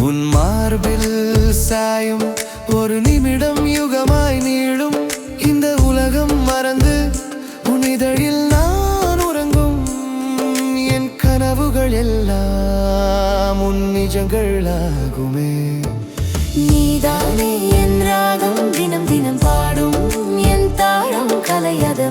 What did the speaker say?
உன் மார்பில் சாயும் ஒரு நிமிடம் யுகமாய் நீளும். இந்த உலகம் மறந்து உன் இதழில் நான் உறங்கும். என் கனவுகள் எல்லாம் உன் நிஜங்களாகுமே. நீதானே என் ராகம், தினம் தினம் பாடும் என் தாளம் கலையத